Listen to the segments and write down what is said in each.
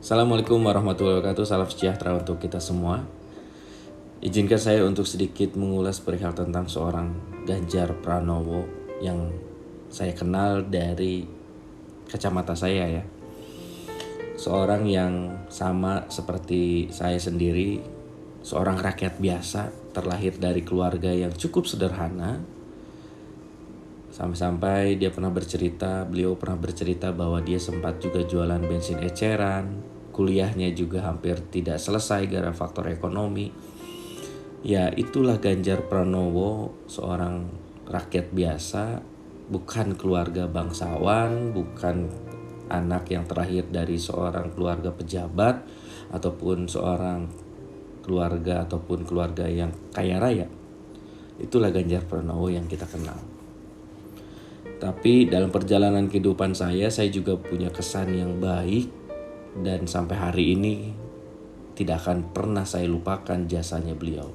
Assalamualaikum warahmatullahi wabarakatuh. Salam sejahtera untuk kita semua. Izinkan saya untuk sedikit mengulas perihal tentang seorang Ganjar Pranowo yang saya kenal dari kacamata saya ya. Seorang yang sama seperti saya sendiri, seorang rakyat biasa, terlahir dari keluarga yang cukup sederhana. Sampai-sampai beliau pernah bercerita bahwa dia sempat juga jualan bensin eceran, kuliahnya juga hampir tidak selesai gara faktor ekonomi. Ya, itulah Ganjar Pranowo, seorang rakyat biasa, bukan keluarga bangsawan, bukan anak yang terlahir dari seorang keluarga pejabat ataupun seorang keluarga yang kaya raya. Itulah Ganjar Pranowo yang kita kenal. Tapi dalam perjalanan kehidupan saya juga punya kesan yang baik, dan sampai hari ini tidak akan pernah saya lupakan jasanya beliau.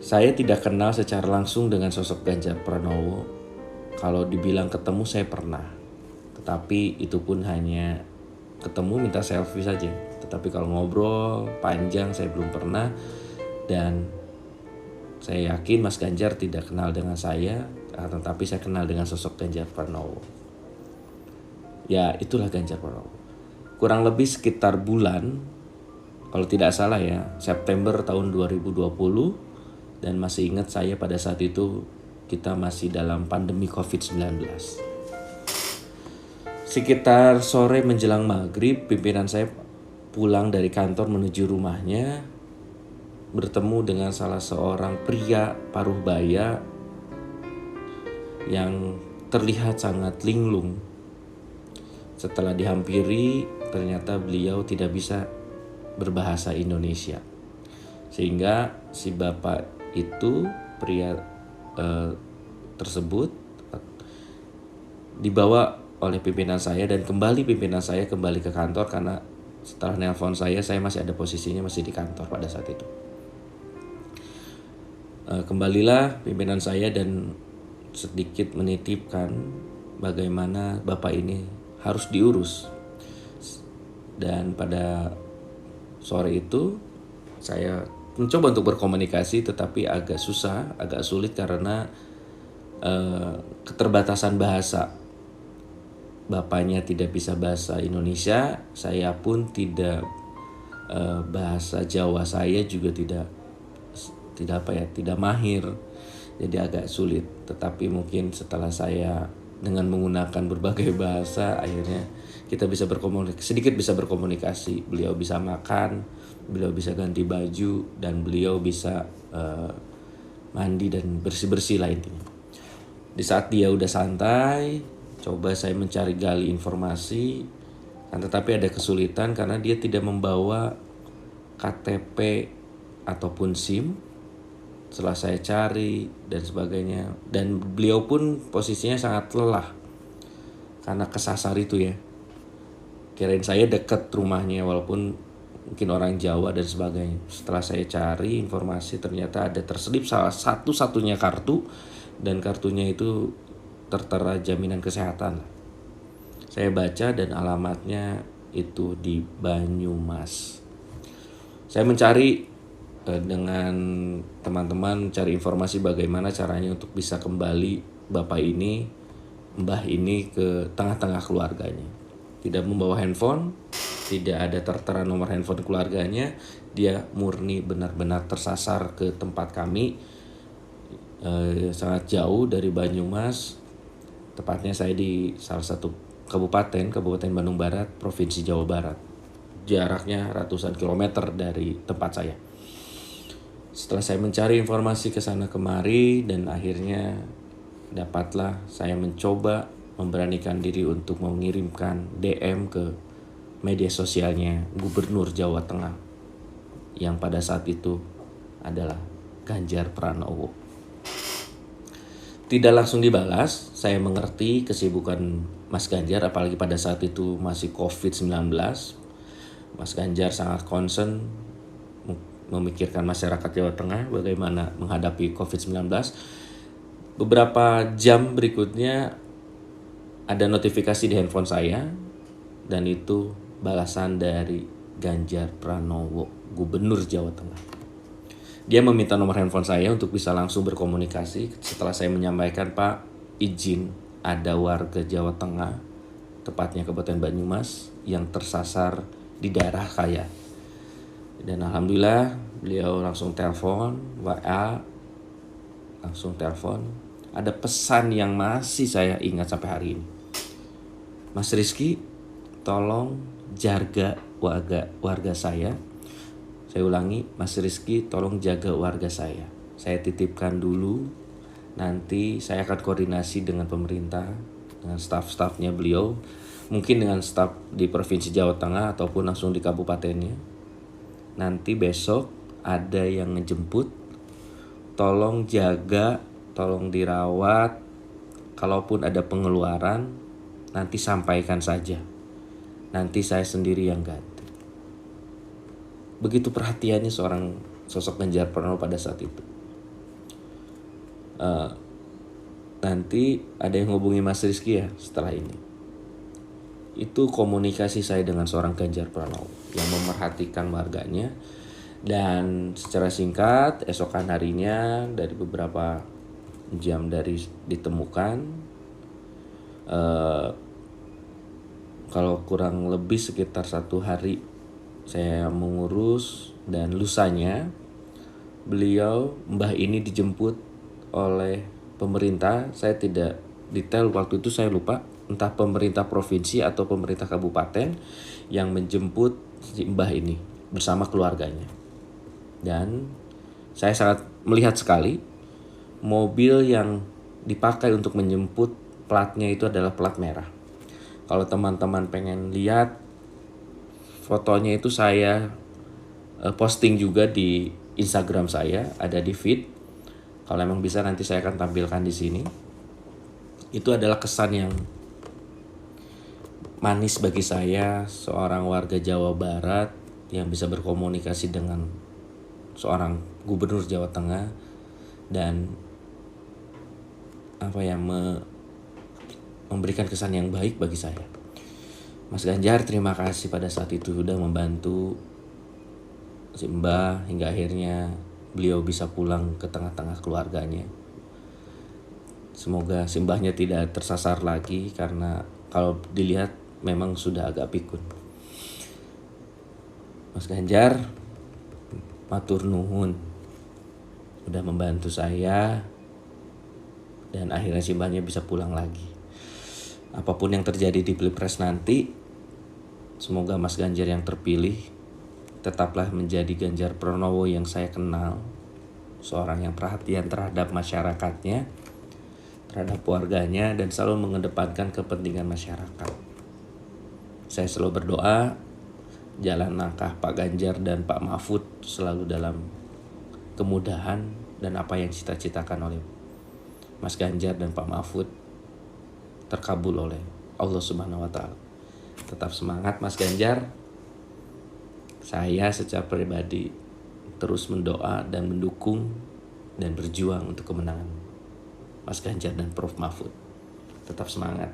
Saya tidak kenal secara langsung dengan sosok Ganjar Pranowo. Kalau dibilang ketemu saya pernah, tetapi itu pun hanya ketemu minta selfie saja. Tetapi kalau ngobrol panjang saya belum pernah, dan saya yakin Mas Ganjar tidak kenal dengan saya, tetapi saya kenal dengan sosok Ganjar Pranowo. Ya, itulah Ganjar Pranowo. Kurang lebih sekitar bulan, kalau tidak salah ya, September tahun 2020, dan masih ingat saya pada saat itu kita masih dalam pandemi COVID-19. Sekitar sore menjelang maghrib, pimpinan saya pulang dari kantor menuju rumahnya, bertemu dengan salah seorang pria paruh baya yang terlihat sangat linglung. Setelah dihampiri, ternyata beliau tidak bisa berbahasa Indonesia. Sehingga si bapak itu, pria tersebut, dibawa oleh pimpinan saya, dan pimpinan saya kembali ke kantor karena setelah nelpon saya masih ada posisinya, masih di kantor pada saat itu. Kembalilah pimpinan saya dan sedikit menitipkan bagaimana bapak ini harus diurus. Dan pada sore itu saya mencoba untuk berkomunikasi, tetapi agak susah, agak sulit karena keterbatasan bahasa. Bapaknya tidak bisa bahasa Indonesia, saya pun tidak, bahasa Jawa saya juga tidak mahir, jadi agak sulit. Tetapi mungkin setelah saya dengan menggunakan berbagai bahasa, akhirnya kita sedikit bisa berkomunikasi. Beliau bisa makan, beliau bisa ganti baju, dan beliau bisa mandi dan bersih-bersih lah intinya. Di saat dia udah santai, coba saya mencari gali informasi, tetapi ada kesulitan karena dia tidak membawa KTP ataupun SIM. Setelah saya cari dan sebagainya, dan beliau pun posisinya sangat lelah karena kesasar itu ya. Kirain saya dekat rumahnya walaupun mungkin orang Jawa dan sebagainya. Setelah saya cari informasi, ternyata ada terselip salah satu-satunya kartu, dan kartunya itu tertera jaminan kesehatan. Saya baca dan alamatnya itu di Banyumas. Saya mencari dengan teman-teman, cari informasi bagaimana caranya untuk bisa kembali mbah ini ke tengah-tengah keluarganya. Tidak membawa handphone, tidak ada tertera nomor handphone keluarganya. Dia murni benar-benar tersasar ke tempat kami, sangat jauh dari Banyumas. Tepatnya saya di salah satu Kabupaten Bandung Barat, Provinsi Jawa Barat. Jaraknya ratusan kilometer dari tempat saya. Setelah saya mencari informasi ke sana kemari, dan akhirnya dapatlah saya mencoba memberanikan diri untuk mengirimkan DM ke media sosialnya Gubernur Jawa Tengah, yang pada saat itu adalah Ganjar Pranowo. Tidak langsung dibalas. Saya mengerti kesibukan Mas Ganjar, apalagi pada saat itu masih COVID-19. Mas Ganjar sangat concern memikirkan masyarakat Jawa Tengah bagaimana menghadapi COVID-19. Beberapa jam berikutnya ada notifikasi di handphone saya, dan itu balasan dari Ganjar Pranowo, Gubernur Jawa Tengah. Dia meminta nomor handphone saya untuk bisa langsung berkomunikasi setelah saya menyampaikan, Pak, izin ada warga Jawa Tengah, tepatnya Kabupaten Banyumas, yang tersasar di daerah saya. Dan alhamdulillah beliau langsung telepon, WA, langsung telepon. Ada pesan yang masih saya ingat sampai hari ini. Mas Rizky, tolong jaga warga saya. Saya ulangi, Mas Rizky tolong jaga warga saya. Saya titipkan dulu, nanti saya akan koordinasi dengan pemerintah, dengan staf-stafnya beliau, mungkin dengan staf di Provinsi Jawa Tengah ataupun langsung di kabupatennya. Nanti besok ada yang ngejemput, tolong jaga, tolong dirawat, kalaupun ada pengeluaran, nanti sampaikan saja. Nanti saya sendiri yang ganti. Begitu perhatiannya seorang sosok Ganjar Pranowo pada saat itu. Nanti ada yang hubungi Mas Rizky ya setelah ini. Itu komunikasi saya dengan seorang Ganjar Pranowo yang memerhatikan warganya. Dan secara singkat esokan harinya dari beberapa jam dari ditemukan, kalau kurang lebih sekitar 1 hari saya mengurus, dan lusanya beliau, Mbah ini dijemput oleh pemerintah. Saya tidak detail waktu itu, saya lupa, entah pemerintah provinsi atau pemerintah kabupaten yang menjemput si Mbah ini bersama keluarganya. Dan saya sangat melihat sekali mobil yang dipakai untuk menjemput, platnya itu adalah plat merah. Kalau teman-teman pengen lihat fotonya, itu saya posting juga di Instagram saya, ada di feed. Kalau memang bisa nanti saya akan tampilkan di sini. Itu adalah kesan yang manis bagi saya, seorang warga Jawa Barat yang bisa berkomunikasi dengan seorang Gubernur Jawa Tengah dan memberikan kesan yang baik bagi saya. Mas Ganjar, terima kasih pada saat itu sudah membantu si Mbah hingga akhirnya beliau bisa pulang ke tengah-tengah keluarganya. Semoga si Mbahnya tidak tersasar lagi, karena kalau dilihat memang sudah agak pikun. Mas Ganjar, matur nuhun sudah membantu saya, dan akhirnya si Mbahnya bisa pulang lagi. Apapun yang terjadi di Pilpres nanti, semoga Mas Ganjar yang terpilih tetaplah menjadi Ganjar Pranowo yang saya kenal, seorang yang perhatian terhadap masyarakatnya, terhadap warganya, dan selalu mengedepankan kepentingan masyarakat. Saya selalu berdoa jalan langkah Pak Ganjar dan Pak Mahfud selalu dalam kemudahan, dan apa yang cita-citakan oleh Mas Ganjar dan Pak Mahfud terkabul oleh Allah Subhanahu wa Ta'ala. Tetap semangat Mas Ganjar. Saya secara pribadi terus mendoa dan mendukung dan berjuang untuk kemenangan Mas Ganjar dan Prof Mahfud. Tetap semangat.